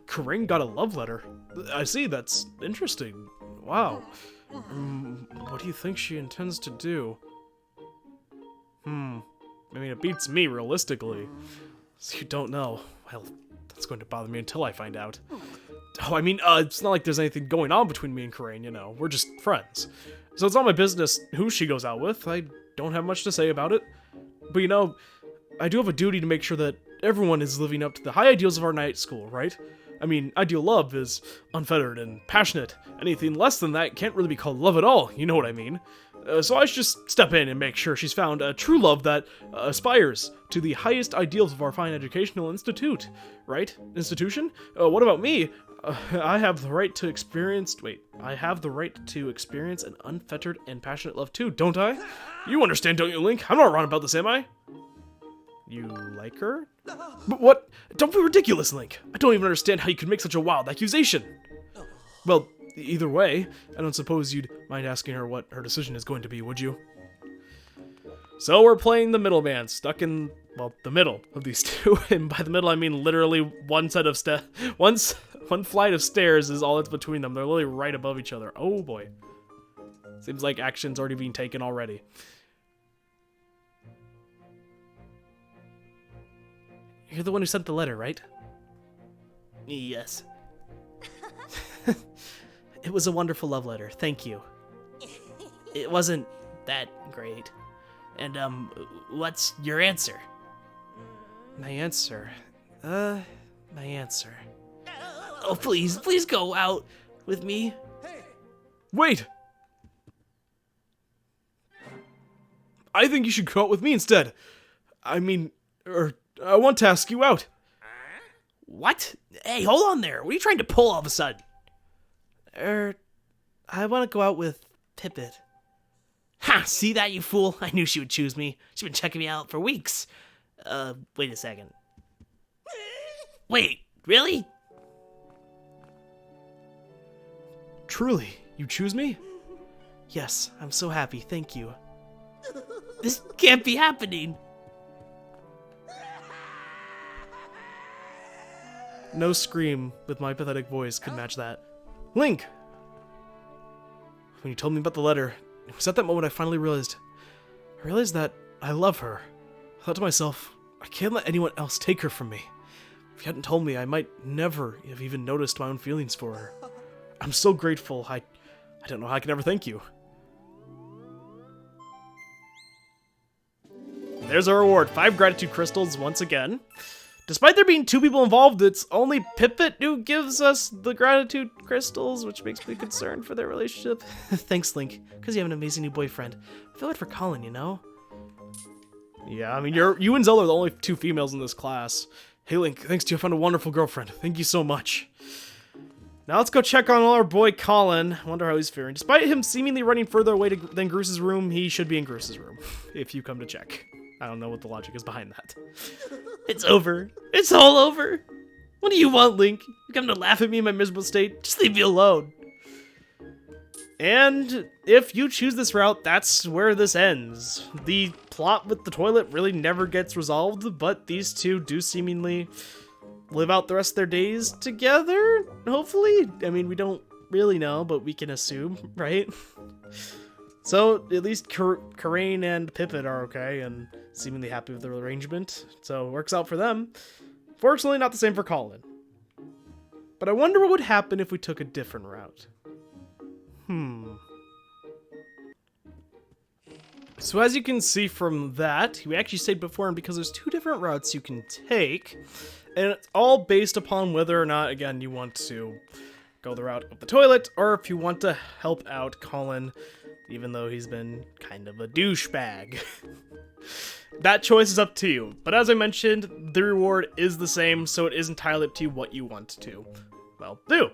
Karain got a love letter. I see, that's interesting. Wow. What do you think she intends to do? I mean, it beats me, realistically. So you don't know. Well, that's going to bother me until I find out. Oh, I mean, it's not like there's anything going on between me and Karain, you know. We're just friends. So it's not my business who she goes out with. I don't have much to say about it. But, you know, I do have a duty to make sure that everyone is living up to the high ideals of our night school, right? I mean, ideal love is unfettered and passionate. Anything less than that can't really be called love at all, you know what I mean? So I should just step in and make sure she's found a true love that aspires to the highest ideals of our fine educational institute, right? Institution? What about me? I have the right to experience... Wait, I have the right to experience an unfettered and passionate love too, don't I? You understand, don't you, Link? I'm not wrong about this, am I? You like her? But what? Don't be ridiculous, Link. I don't even understand how you could make such a wild accusation. Well, either way, I don't suppose you'd mind asking her what her decision is going to be, would you? So we're playing the middleman, stuck in, well, the middle of these two. And by the middle, I mean literally one set of one flight of stairs is all that's between them. They're literally right above each other. Oh boy. Seems like action's already being taken already. you're the one who sent the letter, right? Yes. It was a wonderful love letter. Thank you. It wasn't that great. And, what's your answer? My answer. My answer. Oh, please go out with me. Wait! I think you should go out with me instead. I mean, I want to ask you out. What? Hey, hold on there. What are you trying to pull all of a sudden? I want to go out with Pippet. Ha! See that, you fool? I knew she would choose me. She's been checking me out for weeks. Wait a second. Wait, really? Truly, you choose me? Yes, I'm so happy, thank you. This can't be happening. No scream with my pathetic voice could match that. Link! When you told me about the letter, it was at that moment I finally realized that I love her. I thought to myself, I can't let anyone else take her from me. If you hadn't told me, I might never have even noticed my own feelings for her. I'm so grateful, I don't know how I can ever thank you. There's our reward, 5 gratitude crystals once again. Despite there being 2 people involved, it's only Pippet who gives us the gratitude crystals, which makes me concerned for their relationship. Thanks, Link, because you have an amazing new boyfriend. I feel it for Colin, you know? Yeah, I mean, you and Zelda are the only 2 females in this class. Hey, Link, thanks to you, I found a wonderful girlfriend. Thank you so much. Now let's go check on our boy Colin. I wonder how he's faring. Despite him seemingly running further away than Groos's room, he should be in Groos's room, if you come to check. I don't know what the logic is behind that. It's over. It's all over. What do you want, Link? You come to laugh at me in my miserable state? Just leave me alone. And if you choose this route, that's where this ends. The plot with the toilet really never gets resolved, but these 2 do seemingly live out the rest of their days together, hopefully. I mean, we don't really know, but we can assume, right? So, at least Karain and Pippet are okay, and seemingly happy with the arrangement, so it works out for them. Fortunately, not the same for Colin. But I wonder what would happen if we took a different route. So as you can see from that, we actually stayed before, and because there's 2 different routes you can take, and it's all based upon whether or not, again, you want to go the route of the toilet, or if you want to help out Colin, even though he's been kind of a douchebag. That choice is up to you, but as I mentioned, the reward is the same, so it is entirely up to you what you want to, well, do.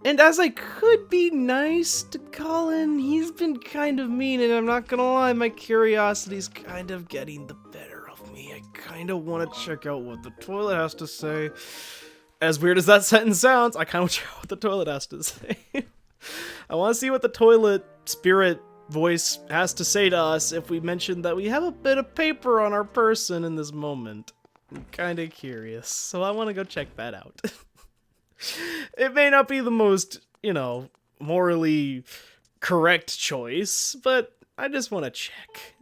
And as I could be nice to Colin, he's been kind of mean, and I'm not gonna lie, my curiosity's kind of getting the better of me. I kind of want to check out what the toilet has to say. As weird as that sentence sounds, I kind of want to check out what the toilet has to say. I want to see what the toilet spirit voice has to say to us if we mention that we have a bit of paper on our person in this moment. I'm kind of curious, so I want to go check that out. It may not be the most, morally correct choice, but I just want to check.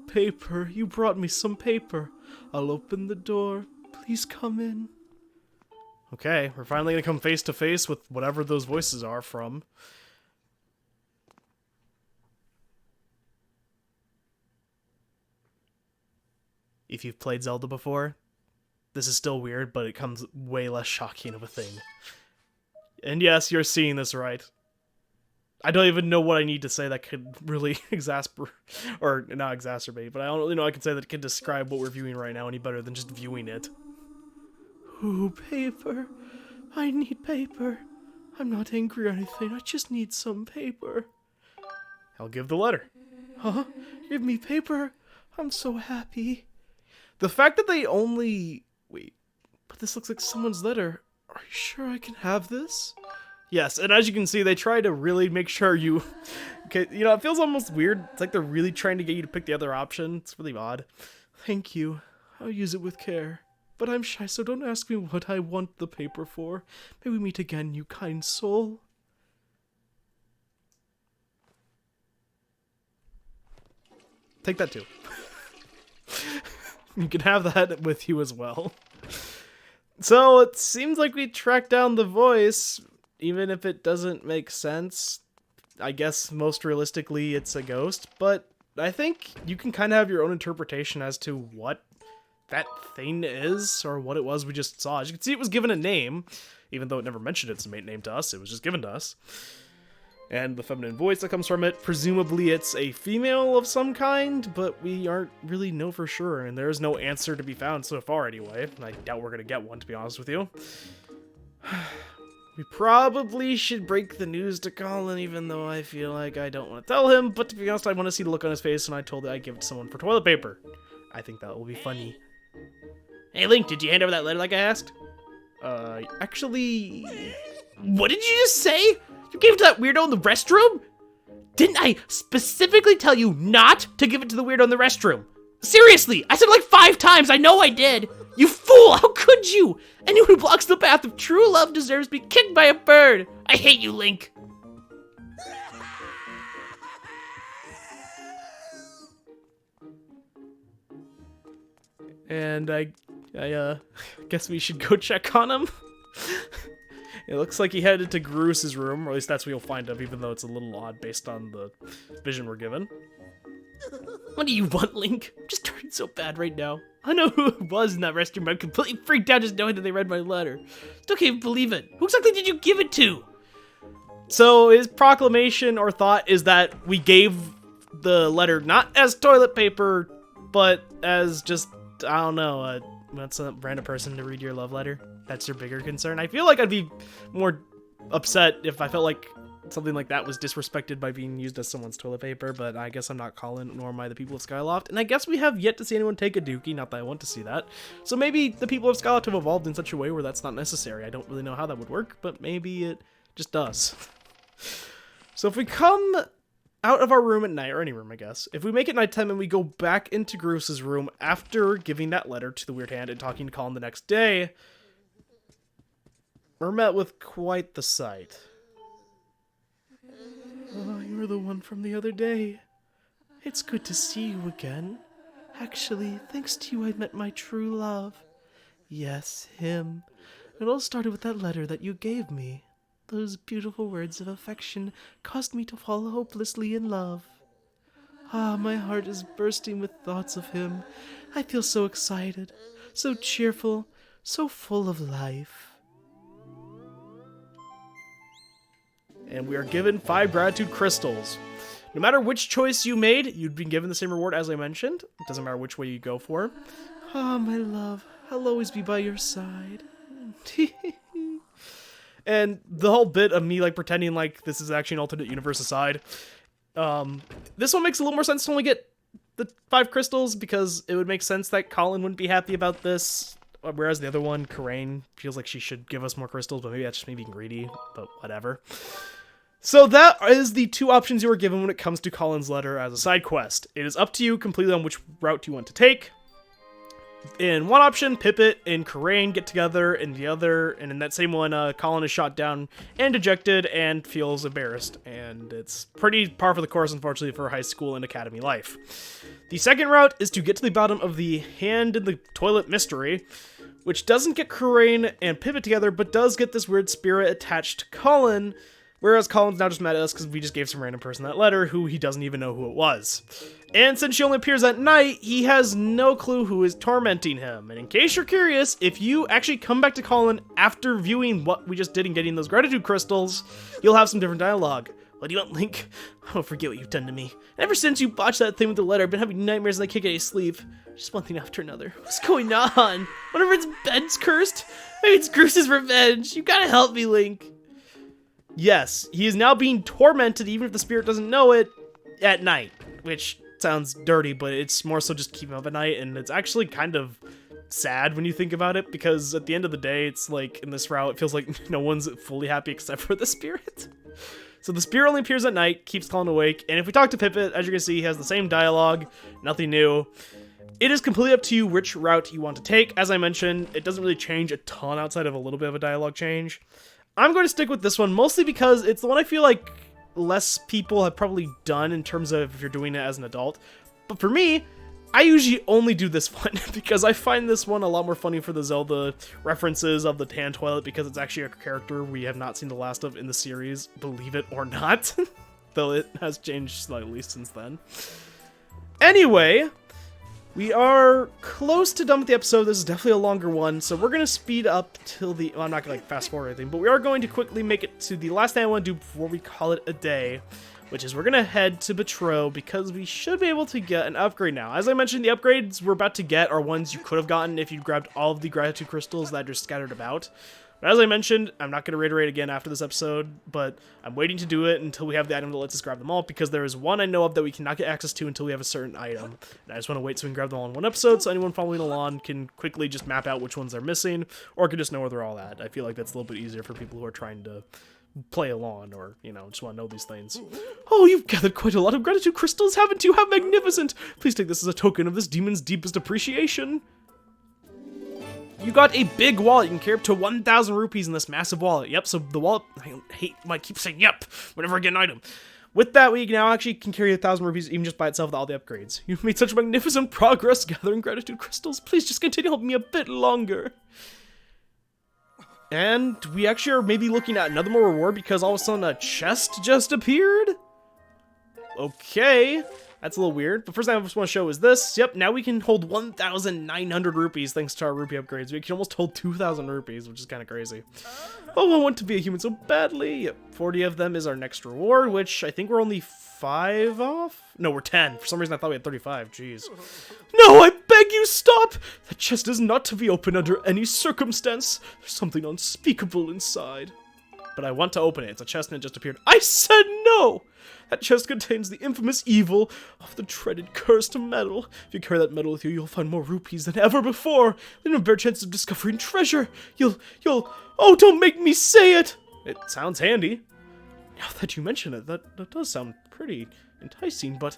Paper, you brought me some paper. I'll open the door. Please come in. Okay, we're finally gonna come face to face with whatever those voices are from. If you've played Zelda before, this is still weird, but it comes way less shocking of a thing. And yes, you're seeing this right. I don't even know what I need to say that could really or not exacerbate, but I don't really know I can say that can describe what we're viewing right now any better than just viewing it. Ooh, paper. I need paper. I'm not angry or anything, I just need some paper. I'll give the letter. Huh? Give me paper? I'm so happy. The fact that they only... Wait, but this looks like someone's letter. Are you sure I can have this? Yes, and as you can see, they try to really make sure you... Okay, it feels almost weird. It's like they're really trying to get you to pick the other option. It's really odd. Thank you. I'll use it with care. But I'm shy, so don't ask me what I want the paper for. May we meet again, you kind soul. take that too. You can have that with you as well. So it seems like we tracked down the voice, even if it doesn't make sense. I guess most realistically it's a ghost, but I think you can kind of have your own interpretation as to what that thing is, or what it was we just saw. As you can see, it was given a name, even though it never mentioned its mate name to us. It was just given to us. And the feminine voice that comes from it, presumably it's a female of some kind, but we aren't really know for sure, and there is no answer to be found so far anyway. I doubt we're going to get one, to be honest with you. We probably should break the news to Colin, even though I feel like I don't want to tell him, but to be honest, I want to see the look on his face, and I told him I'd give it to someone for toilet paper. I think that will be funny. Hey, Link, did you hand over that letter like I asked? Actually... What did you just say? You gave it to that weirdo in the restroom? Didn't I specifically tell you not to give it to the weirdo in the restroom? Seriously, I said it like 5 times. I know I did. You fool, how could you? Anyone who blocks the path of true love deserves to be kicked by a bird. I hate you, Link. And I guess we should go check on him. It looks like he headed to Groos's room, or at least that's where you'll find him, even though it's a little odd based on the vision we're given. What do you want, Link? I'm just turning so bad right now. I know who it was in that restroom, but I'm completely freaked out just knowing that they read my letter. Still can't even believe it. Who exactly did you give it to? So his proclamation or thought is that we gave the letter not as toilet paper, but as just, I don't know, what's a random person to read your love letter? That's your bigger concern. I feel like I'd be more upset if I felt like something like that was disrespected by being used as someone's toilet paper, but I guess I'm not Colin, nor am I the people of Skyloft, and I guess we have yet to see anyone take a dookie, not that I want to see that. So maybe the people of Skyloft have evolved in such a way where that's not necessary. I don't really know how that would work, but maybe it just does. So if we come out of our room at night, or any room I guess, if we make it nighttime and we go back into Groos's room after giving that letter to the Weird Hand and talking to Colin the next day, we're met with quite the sight. Oh, you're the one from the other day. It's good to see you again. Actually, thanks to you I met my true love. Yes, him. It all started with that letter that you gave me. Those beautiful words of affection caused me to fall hopelessly in love. Ah, my heart is bursting with thoughts of him. I feel so excited, so cheerful, so full of life. And we are given 5 gratitude crystals. No matter which choice you made, you'd been given the same reward as I mentioned. It doesn't matter which way you go for. Ah, my love, I'll always be by your side. And the whole bit of me like pretending like this is actually an alternate universe aside, this one makes a little more sense to only get the 5 crystals, because it would make sense that Colin wouldn't be happy about this, whereas the other one, Karain, feels like she should give us more crystals, but maybe that's just me being greedy, but whatever. So that is the 2 options you were given when it comes to Colin's letter as a side quest. It is up to you completely on which route you want to take. In one option, Pippet and Karain get together, in the other, and in that same one, Colin is shot down and dejected and feels embarrassed, and it's pretty par for the course, unfortunately, for high school and academy life. The second route is to get to the bottom of the hand in the toilet mystery, which doesn't get Karain and Pippet together, but does get this weird spirit attached to Colin, whereas Colin's now just mad at us because we just gave some random person that letter who he doesn't even know who it was. And since she only appears at night, he has no clue who is tormenting him. And in case you're curious, if you actually come back to Colin after viewing what we just did and getting those gratitude crystals, you'll have some different dialogue. What do you want, Link? I won't forget what you've done to me. Ever since you botched that thing with the letter, I've been having nightmares and I can't get any sleep. Just one thing after another. What's going on? Whatever, it's Ben's cursed? Maybe it's Groos's revenge. You gotta help me, Link. Yes, he is now being tormented, even if the spirit doesn't know it, at night. Which sounds dirty, but it's more so just keeping him up at night, and it's actually kind of sad when you think about it, because at the end of the day, it's like, in this route, it feels like no one's fully happy except for the spirit. So the spirit only appears at night, keeps Colin awake, and if we talk to Pippet, as you can see, he has the same dialogue, nothing new. It is completely up to you which route you want to take. As I mentioned, it doesn't really change a ton outside of a little bit of a dialogue change. I'm going to stick with this one, mostly because it's the one I feel like less people have probably done in terms of if you're doing it as an adult. But for me, I usually only do this one because I find this one a lot more funny for the Zelda references of the tan toilet, because it's actually a character we have not seen the last of in the series, believe it or not. Though it has changed slightly since then. Anyway, we are close to done with the episode. This is definitely a longer one, so we're going to speed up till the... Well, I'm not going to fast forward or anything, but we are going to quickly make it to the last thing I want to do before we call it a day, which is we're going to head to Betrow, because we should be able to get an upgrade now. As I mentioned, the upgrades we're about to get are ones you could have gotten if you grabbed all of the gratitude crystals that are scattered about. But as I mentioned, I'm not going to reiterate again after this episode, but I'm waiting to do it until we have the item that lets us grab them all, because there is one I know of that we cannot get access to until we have a certain item. And I just want to wait so we can grab them all in one episode, so anyone following along can quickly just map out which ones they're missing, or can just know where they're all at. I feel like that's a little bit easier for people who are trying to play along, or, you know, just want to know these things. Oh, you've gathered quite a lot of gratitude crystals, haven't you? How magnificent! Please take this as a token of this demon's deepest appreciation. You got a big wallet. You can carry up to 1,000 rupees in this massive wallet. Yep, so the wallet... I hate when I keep saying yep whenever I get an item. With that, we now actually can carry 1,000 rupees even just by itself with all the upgrades. You've made such magnificent progress gathering gratitude crystals. Please just continue helping me a bit longer. And we actually are maybe looking at another more reward, because all of a sudden a chest just appeared? Okay. That's a little weird, but first thing I just want to show is this. Yep, now we can hold 1,900 rupees thanks to our rupee upgrades. We can almost hold 2,000 rupees, which is kind of crazy. Oh, I want to be a human so badly. Yep, 40 of them is our next reward, which I think we're only 5 off? No, we're 10. For some reason, I thought we had 35. Jeez. No, I beg you, stop! The chest is not to be opened under any circumstance. There's something unspeakable inside. But I want to open it. It's a chest and it just appeared. I said no! That chest contains the infamous evil of the dreaded cursed metal. If you carry that metal with you, you'll find more rupees than ever before. Then a better chance of discovering treasure. You'll... Oh, don't make me say it! It sounds handy. Now that you mention it, that does sound pretty enticing, but...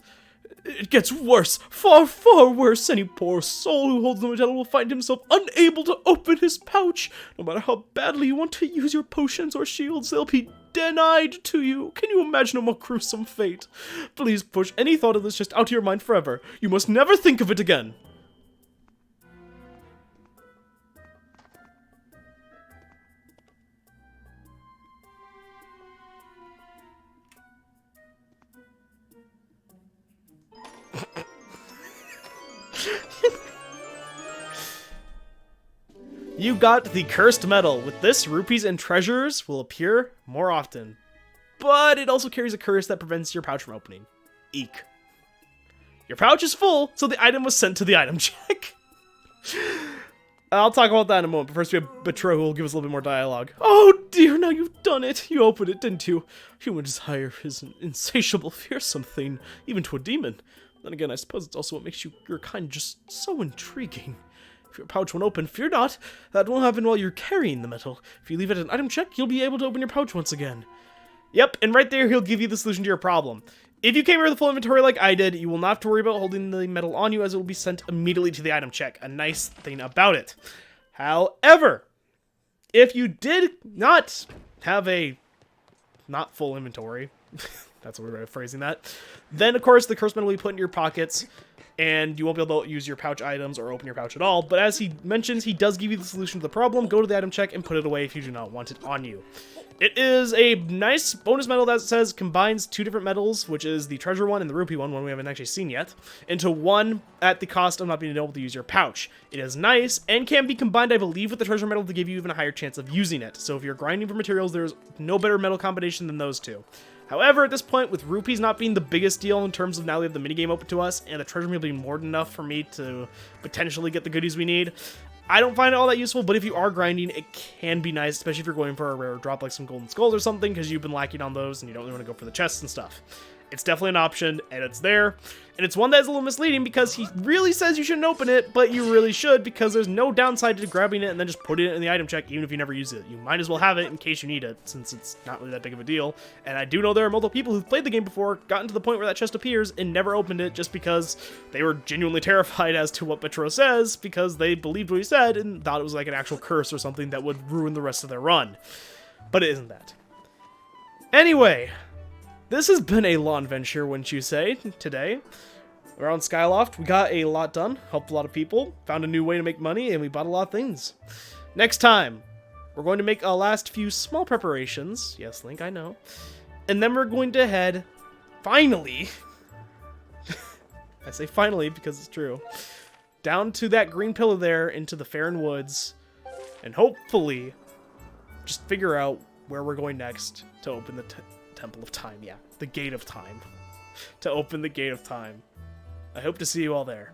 It gets worse, far, far worse. Any poor soul who holds the metal will find himself unable to open his pouch. No matter how badly you want to use your potions or shields, they'll be denied to you. Can you imagine a more gruesome fate? Please push any thought of this just out of your mind forever. You must never think of it again. You got the cursed metal. With this, rupees and treasures will appear more often. But it also carries a curse that prevents your pouch from opening. Eek. Your pouch is full, so the item was sent to the item check. I'll talk about that in a moment, but first we have Betrow, who will give us a little bit more dialogue. Oh dear, now you've done it. You opened it, didn't you? Human desire is an insatiable, fearsome thing, even to a demon. Then again, I suppose it's also what makes your kind just so intriguing. If your pouch won't open, fear not. That won't happen while you're carrying the metal. If you leave it at an item check, you'll be able to open your pouch once again. Yep, and right there, he'll give you the solution to your problem. If you came here with a full inventory like I did, you will not have to worry about holding the metal on you, as it will be sent immediately to the item check. A nice thing about it. However, if you did not have a not full inventory, that's what we're phrasing that, then of course the cursed metal will be put in your pockets, and you won't be able to use your pouch items or open your pouch at all. But as he mentions, he does give you the solution to the problem. Go to the item check and put it away if you do not want it on you. It is a nice bonus medal that says combines 2 different medals, which is the treasure one and the rupee one we haven't actually seen yet, into one at the cost of not being able to use your pouch. It is nice and can be combined, I believe, with the treasure medal to give you even a higher chance of using it. So if you're grinding for materials, there's no better medal combination than those two. However, at this point, with rupees not being the biggest deal in terms of now we have the minigame open to us, and the treasure meal being more than enough for me to potentially get the goodies we need, I don't find it all that useful, but if you are grinding, it can be nice, especially if you're going for a rare drop like some golden skulls or something, because you've been lacking on those and you don't really want to go for the chests and stuff. It's definitely an option, and it's there. And it's one that is a little misleading because he really says you shouldn't open it, but you really should, because there's no downside to grabbing it and then just putting it in the item check, even if you never use it. You might as well have it in case you need it, since it's not really that big of a deal. And I do know there are multiple people who've played the game before, gotten to the point where that chest appears, and never opened it just because they were genuinely terrified as to what Betrow says, because they believed what he said and thought it was like an actual curse or something that would ruin the rest of their run. But it isn't that. Anyway, this has been a long venture, wouldn't you say, today? Around Skyloft, we got a lot done, helped a lot of people, found a new way to make money, and we bought a lot of things. Next time, we're going to make a last few small preparations. Yes, Link, I know. And then we're going to head, finally, I say finally because it's true, down to that green pillar there into the Faron Woods, and hopefully just figure out where we're going next to open the Temple of Time. Yeah, the Gate of Time. To open the Gate of Time. I hope to see you all there.